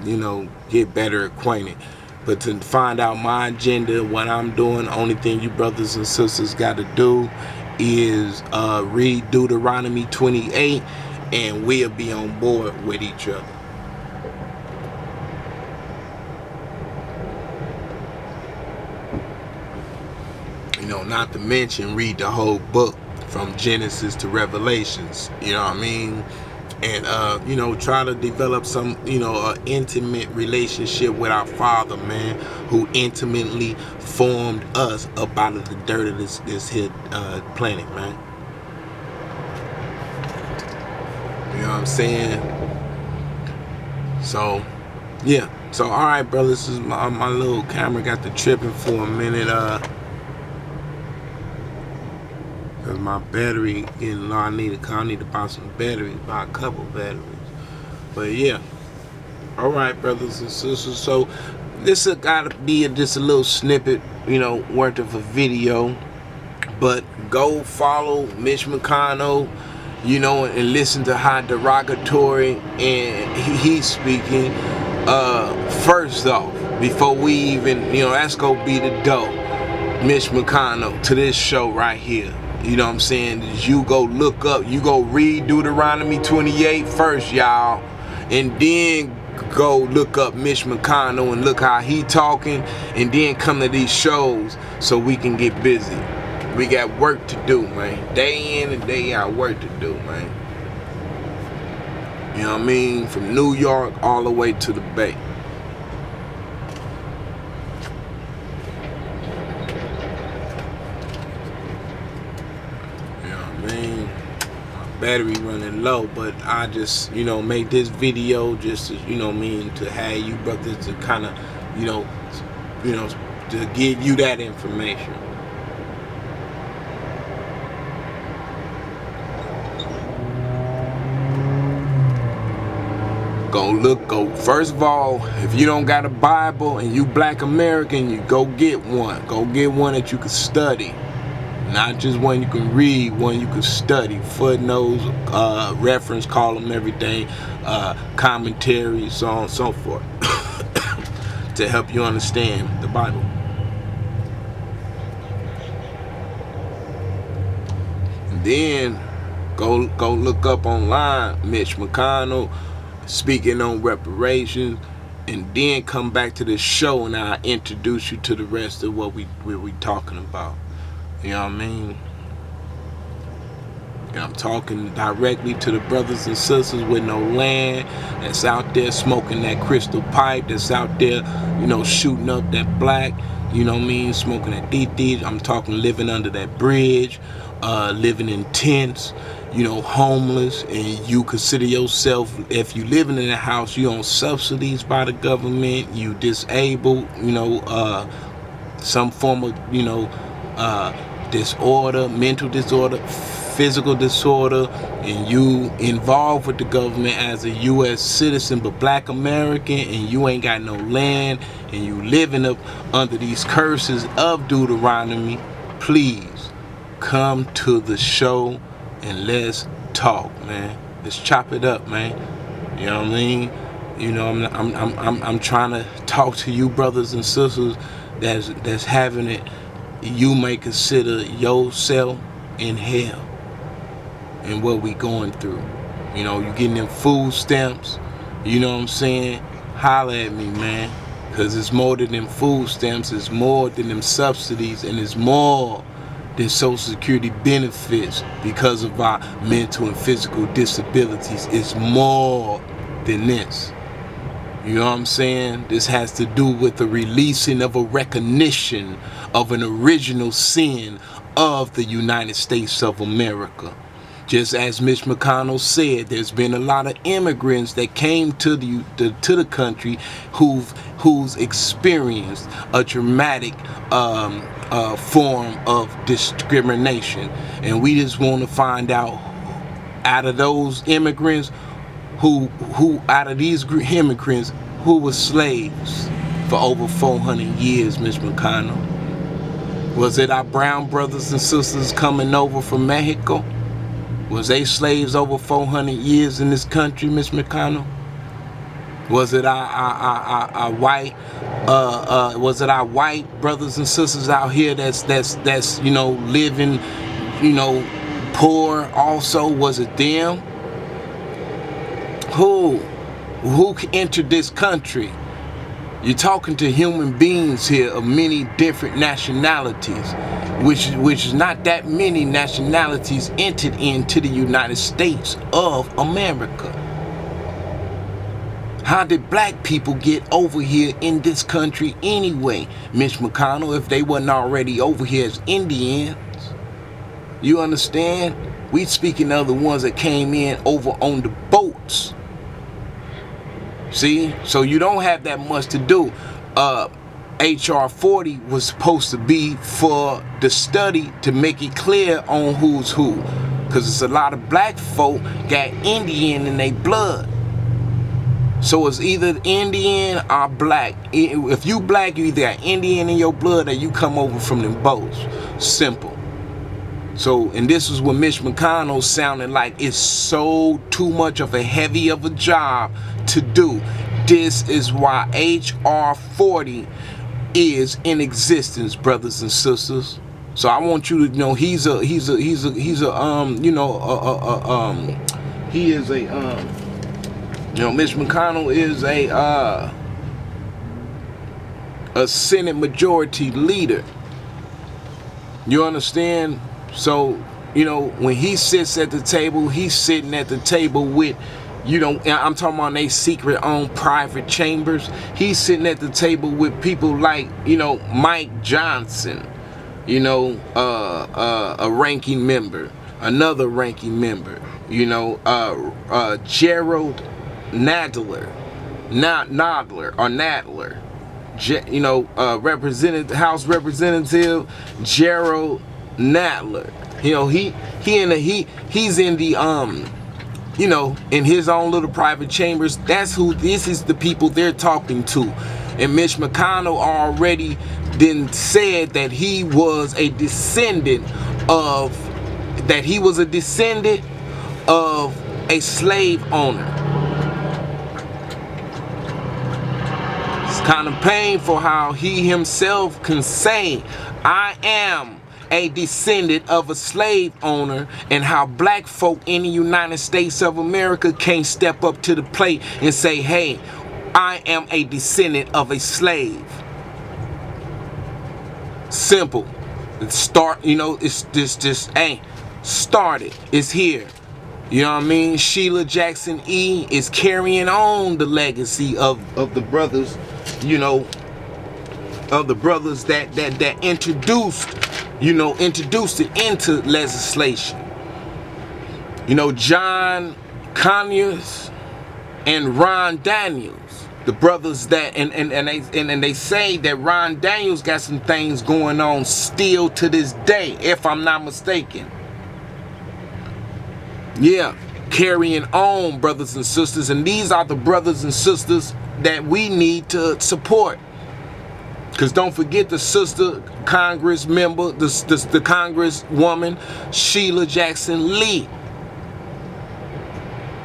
you know, get better acquainted. But to find out my agenda, what I'm doing, only thing you brothers and sisters got to do is read Deuteronomy 28, and we'll be on board with each other. You know, not to mention read the whole book from Genesis to Revelations. You know what I mean? And you know, try to develop some, you know, an intimate relationship with our Father, man, who intimately formed us up out of the dirt of this here planet, man. You know what I'm saying? So, yeah. So, all right, brothers, this is my little camera got the tripping for a minute, cause my battery getting low. I need to buy some batteries, buy a couple batteries. But yeah, all right, brothers and sisters. So this has got to be just a little snippet, you know, worth of a video. But go follow Mitch McConnell, you know, and listen to how derogatory and he's speaking. First off, before we even, you know, that's gonna be the dough. Mitch McConnell to this show right here. You know what I'm saying? You go look up, you go read Deuteronomy 28 first, y'all, and then go look up Mitch McConnell and look how he talking, and then come to these shows so we can get busy. We got work to do, man. Day in and day out, work to do, man. You know what I mean? From New York all the way to the Bay. Battery running low, but I just, you know, make this video just to, you know, to have you brothers to kind of, you know, to give you that information. Go first of all, if you don't got a Bible and you Black American, you go get one that you can study. Not just one you can read, one you can study. Footnotes, reference column, everything, commentaries, so on and so forth, to help you understand the Bible. And then go look up online Mitch McConnell speaking on reparations, and then come back to the show and I'll introduce you to the rest of what we talking about. You know what I mean? And I'm talking directly to the brothers and sisters with no land, that's out there smoking that crystal pipe, that's out there, you know, shooting up that black, you know what I mean, smoking that DD. I'm talking living under that bridge, living in tents, you know, homeless, and you consider yourself, if you living in a house, you on subsidies by the government, you disabled, you know, some form of, you know, disorder, mental disorder, physical disorder, and you involved with the government as a U.S. citizen but Black American, and you ain't got no land, and you living up under these curses of Deuteronomy, please come to the show and let's talk, man. Let's chop it up, man. You know what I mean? You know, I'm trying to talk to you brothers and sisters that's having it. You may consider yourself in hell and what we going through. You know, you getting them food stamps, you know what I'm saying? Holler at me, man, because it's more than them food stamps, it's more than them subsidies, and it's more than Social Security benefits because of our mental and physical disabilities. It's more than this. You know what I'm saying? This has to do with the releasing of a recognition of an original sin of the United States of America. Just as Mitch McConnell said, there's been a lot of immigrants that came to the country who's experienced a dramatic form of discrimination, and we just want to find out of those immigrants, who out of these immigrants who were slaves for over 400 years, Mitch McConnell? Was it our brown brothers and sisters coming over from Mexico? Was they slaves over 400 years in this country, Mitch McConnell? Was it our white was it our white brothers and sisters out here that's you know, living, you know, poor also? Was it them? Who entered this country? You're talking to human beings here of many different nationalities, which is not that many nationalities entered into the United States of America. How did black people get over here in this country anyway, Mitch McConnell, if they wasn't already over here as Indians? You understand? We speaking of the ones that came in over on the boats. See? So you don't have that much to do. HR 40 was supposed to be for the study to make it clear on who's who. Because it's a lot of black folk got Indian in their blood. So it's either Indian or black. If you black, you either got Indian in your blood or you come over from them boats. Simple. So, and this is what Mitch McConnell sounding like it's so too much of a heavy of a job to do. This is why HR 40 is in existence, brothers and sisters. So I want you to know he is a he is a Mitch McConnell is a Senate majority leader. You understand? So, you know, when he sits at the table, he's sitting at the table with, you know, I'm talking about they secret own private chambers. He's sitting at the table with people like, you know, Mike Johnson, you know, a ranking member, another ranking member, you know, Gerald Nadler, you know, House Representative Gerald Nadler. You know, he's in the you know, in his own little private chambers. This is the people they're talking to. And Mitch McConnell already then said that he was a descendant of a slave owner. It's kind of painful how he himself can say, I am a descendant of a slave owner, and how black folk in the United States of America can't step up to the plate and say, hey, I am a descendant of a slave. Simple. Start, you know, it's just hey, started. It's here. You know what I mean? Sheila Jackson E is carrying on the legacy of the brothers, you know, of the brothers that introduced it into legislation. You know, John Conyers and Ron Daniels, the brothers that and they say that Ron Daniels got some things going on still to this day, if I'm not mistaken. Yeah, carrying on, brothers and sisters, and these are the brothers and sisters that we need to support. Because don't forget the sister Congress member, the Congresswoman, Sheila Jackson Lee.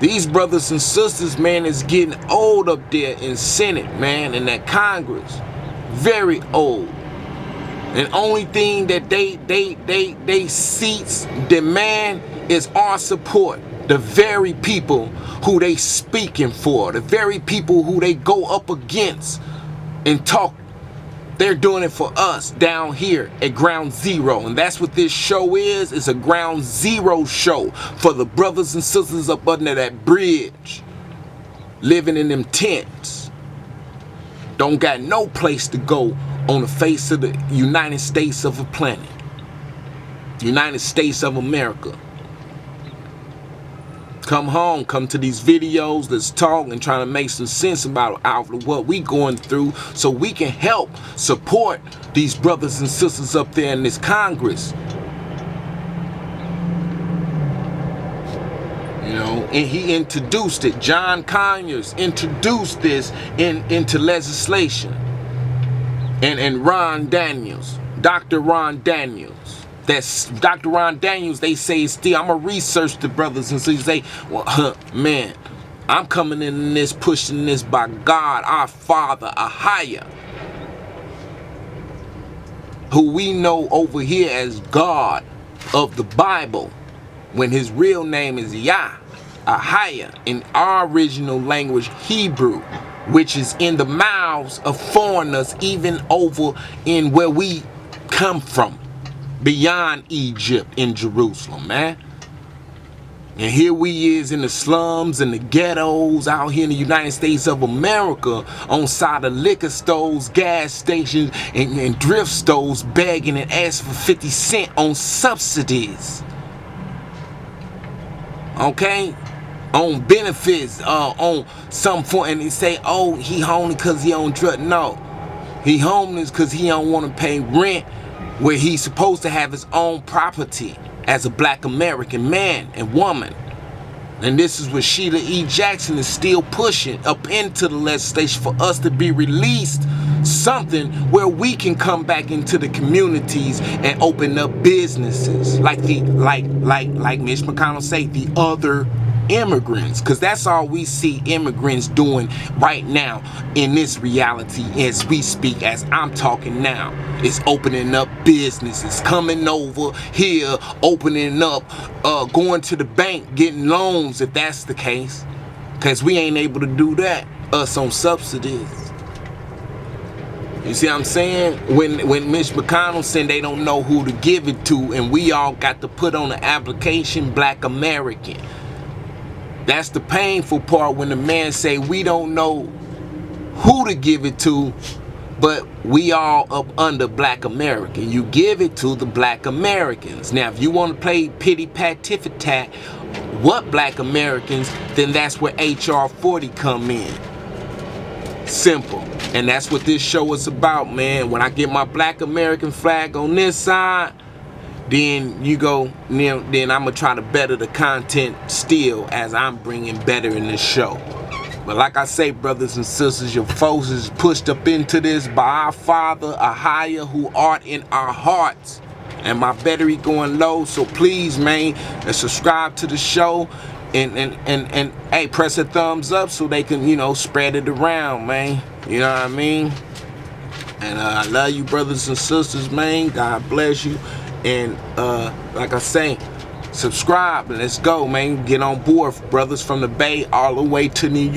These brothers and sisters, man, is getting old up there in Senate, man, in that Congress. Very old. And only thing that they seats demand is our support. The very people who they speaking for, the very people who they go up against and talk. They're doing it for us down here at Ground Zero. And that's what this show is. It's a Ground Zero show for the brothers and sisters up under that bridge, living in them tents. Don't got no place to go on the face of the United States of the planet. United States of America. Come home, come to these videos, let's talk and try to make some sense about what we going through so we can help support these brothers and sisters up there in this Congress. You know, and he introduced it. John Conyers introduced this into legislation. And Ron Daniels, Dr. Ron Daniels. That's Dr. Ron Daniels, they say still, I'm going to research the brothers and sisters. Say, well, man, I'm coming in this, pushing this by God, our Father, a higher, who we know over here as God of the Bible, when his real name is Yah, Ahaya, in our original language, Hebrew, which is in the mouths of foreigners, even over in where we come from, beyond Egypt, in Jerusalem, man. And here we is in the slums and the ghettos out here in the United States of America, on side of liquor stores, gas stations, and thrift stores, begging and asking for 50 cents on subsidies. Okay? On benefits, on some form, and they say, oh, he homeless because he on drug. No. He homeless because he don't want to pay rent where he's supposed to have his own property as a black American man and woman. And this is what Sheila E. Jackson is still pushing up into the legislation for us to be released, something where we can come back into the communities and open up businesses like Mitch McConnell say, the other immigrants, because that's all we see immigrants doing right now in this reality as we speak, as I'm talking now, is opening up businesses, coming over here, opening up, going to the bank, getting loans if that's the case, because we ain't able to do that, us on subsidies. You see what I'm saying? When Mitch McConnell said they don't know who to give it to, and we all got to put on the application Black American. That's the painful part, when the man say we don't know who to give it to, but we all up under Black American. You give it to the Black Americans. Now, if you want to play pity pat tiffy tat, what Black Americans, then that's where HR 40 come in. Simple. And that's what this show is about, man. When I get my Black American flag on this side, then you go, then I'm gonna try to better the content still as I'm bringing better in this show. But like I say, brothers and sisters, your folks is pushed up into this by our Father, a higher, who art in our hearts. And my battery going low, so please, man, subscribe to the show and hey, press a thumbs up so they can, spread it around, man. You know what I mean? And I love you, brothers and sisters, man. God bless you. And like I say, subscribe and let's go, man. Get on board, brothers, from the Bay all the way to New York.